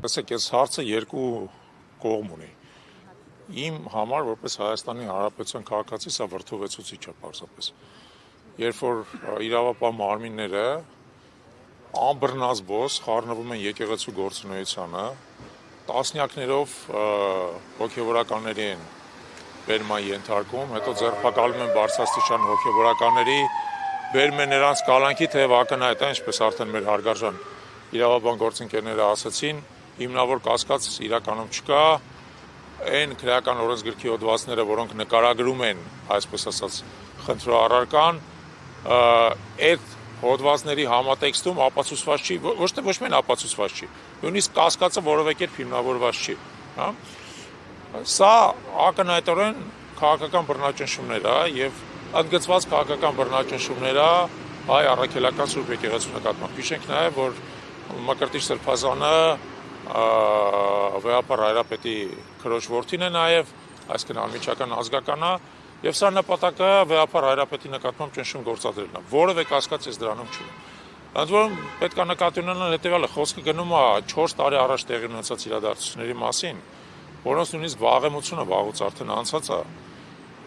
Տեսեք, այս հարցը երկու կողմ ունի։ Իմ համար որպես Հայաստանի Հանրապետության քաղաքացի սա վրդովեցուցիչ է պարզապես։ Երբ որ իրավապահ մարմինները անբռնազբոս խառնվում են եկեղեցու գործունեությանը, տասնյակներով հոգևորականների են բերման ենթարկում, հետո ձերբակալում են բարձրաստիճան հոգևորականների, բերում են նրանց կալանքի թեև ակնհայտ է, ինչպես արդեն մեր հարգարժան իրավաբան գործընկերները ասացին, հիմնավոր կասկած իրականում չկա, այն քրեական օրենսգրքի հոդվածները, որոնք նկարագրում են, այսպես ասած, խնդրոառարկան, այդ հոդվածների համատեքստում ապացուցված չի, ոչ միայն ապացուցված չի, նույնիսկ կասկածը որևէ կերպ հիմնավորված չի, հա։ Սա ակնհայտորեն քաղաքական բռնաճնշումներ է եւ ընդգծված քաղաքական բռնաճնշումներ է հայ առաքելական Սուրբ Եկեղեցու նկատմամբ։ Հիշենք նաեւ, որ Մկրտիչ Սրբազանը վեհապար հայրապետի քրոջ որդին է նաեւ, այսինքն անմիջական ազգական է, եւ սա նպատակը վեհապար հայրապետի նկատմամբ ճնշում գործադրելն է։ Որևէ կասկած ես դրանում չունեմ։ Ընդ որում պետք է նկատի ունենալ հետեւյալը, խոսքը գնում է 4 տարի առաջ տեղի ունեցած իրադարձությունների մասին, որոնց նույնիսկ վաղեմությունը վաղուց արդեն անցած է,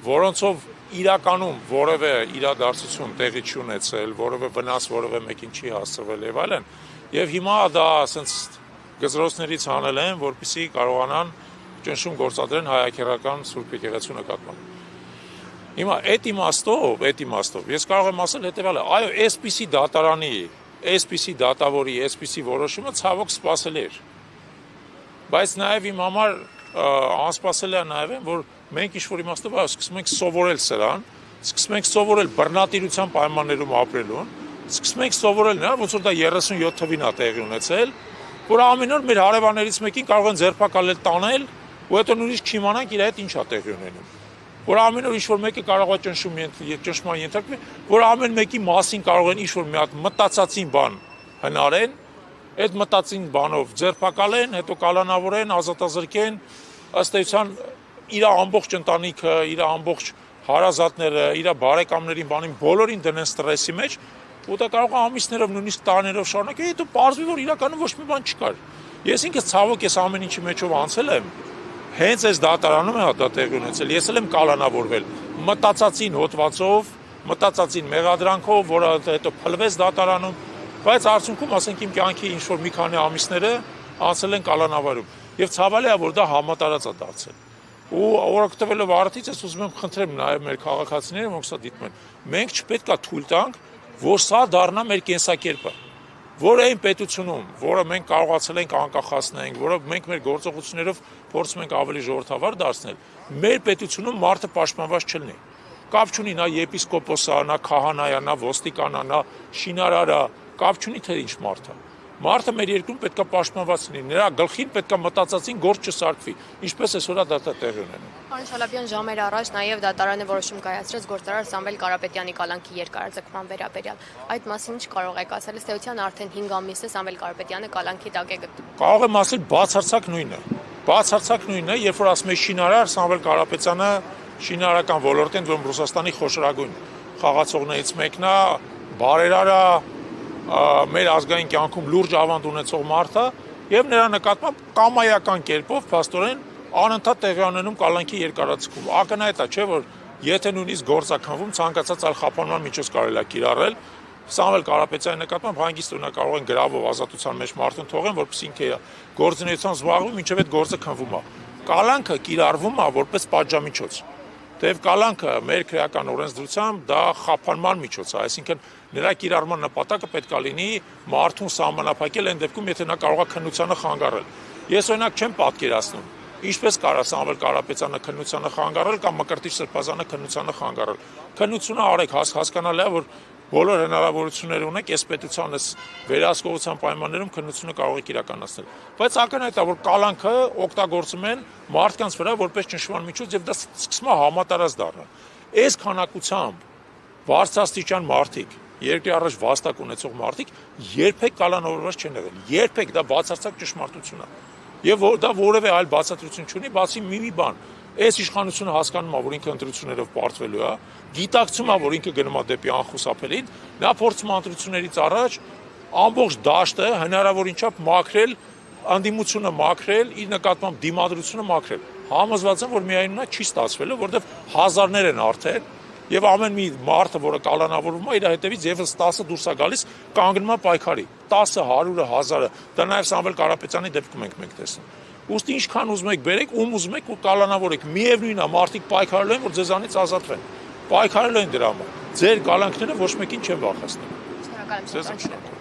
որոնցով իրականում որևէ իրադարձություն տեղի չի ունեցել, որևէ վնաս որևէ մեկին չի հասցվել եւ այլն, եւ հիմա դա ասենց գծրոցներից անել են, որպեսզի կարողանան ճնշում գործադրեն հայաքեռական Սուրբ Եկեղեցու նկատմամբ։ Հիմա այդ իմաստով ես կարող եմ ասել հետեւյալը, այո, այսպիսի դատարանի, այսպիսի դատավորի, այսպիսի որոշումը ցավոք սպասելի էր։ Բայց նաեւ իմ համար անսպասելի է նաեւ, որ մենք ինչ-որ իմաստով սկսում ենք սովորել սրան, սկսում ենք սովորել բռնատիրության պայմաններում ապրելուն, սկսում ենք սովորել նրան, ոնց որ դա 37 թվին է տեղի ունեցել, որ ամեն օր մեր հարևաններից մեկին կարող են ձերբակալել, տանել, ու հետո նույնիսկ չիմանանք իր հետ ինչ է տեղի ունենում։ Որ ամեն օր ինչ-որ մեկը կարող է ճնշման ենթարկվի, որ ամեն մեկի մասին կարող են ինչ-որ մի հատ մտածածին բան հնարեն, այդ մտածին բանով ձերբակալեն, հետո կալանավորեն, ազատազրկեն, ըստ էության իր ամբողջ ընտանիքը, իր ամբողջ հարազատները, իր բարեկամներին, բանին բոլորին դնեն ստրեսի մեջ, ու դա կարող է ամիսներով, նույնիսկ տարիներով շարունակել, հետո պարզվի, որ իրականում ոչ մի բան չկար։ Ես ինքս ցավոք ես ամեն ինչի մեջով անցել եմ, հենց այս դատարանում է դա տեղի ունեցել, ես էլ եմ կալանավորվել մտածածին հոդվածով, մտածածին մեղադրանքով, որը հետո փլվեց դատարանում, բայց արդյունքում ասենք իմ կյանքի ինչ-որ մի քանի ամիսները անցել են կալանավարում, եւ ցավալի է, որ դա համատարած է դարձել։ Ու օրակտվելով արդից ես ուզում եմ խնդրեմ նաեւ մեր քաղաքացիները, որ սա դիտում են, մենք չպետք է թույլ տանք, որ սա դառնա մեր կենսակերպը, որ այն պետությունում, որը մենք կարողացել ենք անկախացնենք, որը մենք մեր գործողություններով փորձում ենք ավելի ժողովրդավար դարձնել, մեր պետությունում մարդը պաշտպանված չլինի։ Կապ չունի նա եպիսկոպոս է, նա քահանա է, նա ոստիկան է, նա շինարար է, կապ չունի թե ինչ մարդ է։ Մարդը մեր երկրում պետք է պաշտպանված լինի, նրա գլխին պետք է մտածածին գործ չսարքվի, ինչպես այսօր դա տեղի ունենում։ Պարոն Շալաբյան, ժամեր առաջ նաև դատարանը որոշում կայացրեց գործարար Սամվել Կարապետյանի կալանքի երկարաձգման վերաբերյալ։ Այդ մասին ինչ կարող եք ասել, ըստ էության արդեն 5 ամիս է Սամվել Կարապետյանը կալանքի տակ է գտնվում։ Կարող եմ ասել բացարձակ նույնը։ Բացարձակ նույնն է, երբ որ ասում է շինարար Սամվել Կարապետյանը շինարարական ոլորտին, որում Ռուսաստանի խոշորագույն խաղացողներից մեկն է, բարերարը մեր ազգային կյանքում լուրջ ավանդ ունեցող մարդ է եւ նրա նկատմամբ կամայական կերպով փաստորեն անընդհատ տեղի ունենում կալանքի երկարաձգում։ Ակնհայտ է, չէ՞ որ եթե նույնիսկ գործակնվում ցանկացած այլ խափանման միջոց կարելի է կիրառել, Սամվել Կարապետյանի նկատմամբ հանգիստ ունենա կարող են գրավով ազատության մեջ մարդուն թողեն, որպեսզի ինքը գործունեությամբ զբաղվի, մինչև այդ գործը քննվում է։ Կալանքը կիրառվում է որպես պատժամիջոց։ Թեև կալանքը մեր քրեական օրենսդրությամբ դա խափանման միջոց է, այսինքն նրա կիրառման նպատակը պետք է լինի մարդուն սահմանափակել այն դեպքում, եթե նա կարող է քննությանը խանգարել։ Ես օրինակ չեմ պատկերացնում, ինչպես կարա Սամվել Կարապետյանը քննությանը խանգարել կամ Մկրտիչ Սրբազանը քննությանը խանգարել։ Քննությունը արեք, հասկանալի է, որ բոլոր հնարավորություններ ունեք այս պետության վերահսկողության պայմաններում քննությունը կարող եք իրականացնել։ Բայց ակնհայտ է, որ կալանքը օգտագործում են մարդկանց վրա որպես ճնշման միջոց եւ դա սկսում է համատարած դառնալ։ Այս քանակությամբ բարձրաստիճան մարդիկ, երկրի առաջ վաստակ ունեցող մարդիկ երբեք կալանավորված չեն եղել։ Երբեք դա բացարձակ ճշմարտություն է։ Եվ դա որևէ այլ բացատրություն չունի, բացի մի բան։ Այս իշխանությունը հասկանում է, որ ինքը ընտրություններով պարտվելու է, գիտակցում է, որ ինքը գնում է դեպի անխուսափելին, նա փորձում է ընտրություններից առաջ ամբողջ դաշտը հնարավորին չափ մաքրել անդիմությունը մաքրել, իր նկատմամբ դիմադրությունը մաքրել։ Համոզված եմ, որ միայն նա չի ստացվելու, որովհետև հազարներ են արդեն եւ ամեն մի մարդը, որը կալանավորվում է, իր հետևից եւս 10-ը դուրս է գալիս, կանգնում է պայքարի։ 10-ը, 100-ը, 1000-ը, դա նաեւ Սամվել Կարապետյանի դեպքում ենք մենք տեսնում։ Ուստի ինչքան ուզում եք բերեք, ում ուզում եք ու կալանավորեք։ Միևնույնն է, մարդիկ պայքարելու են, որ ձեզանից ազատվեն։ Պայքարելու են դրա համար։ Ձեր կալանքները ոչ մեկին չեն վախեցնում։ Շնորհակալություն։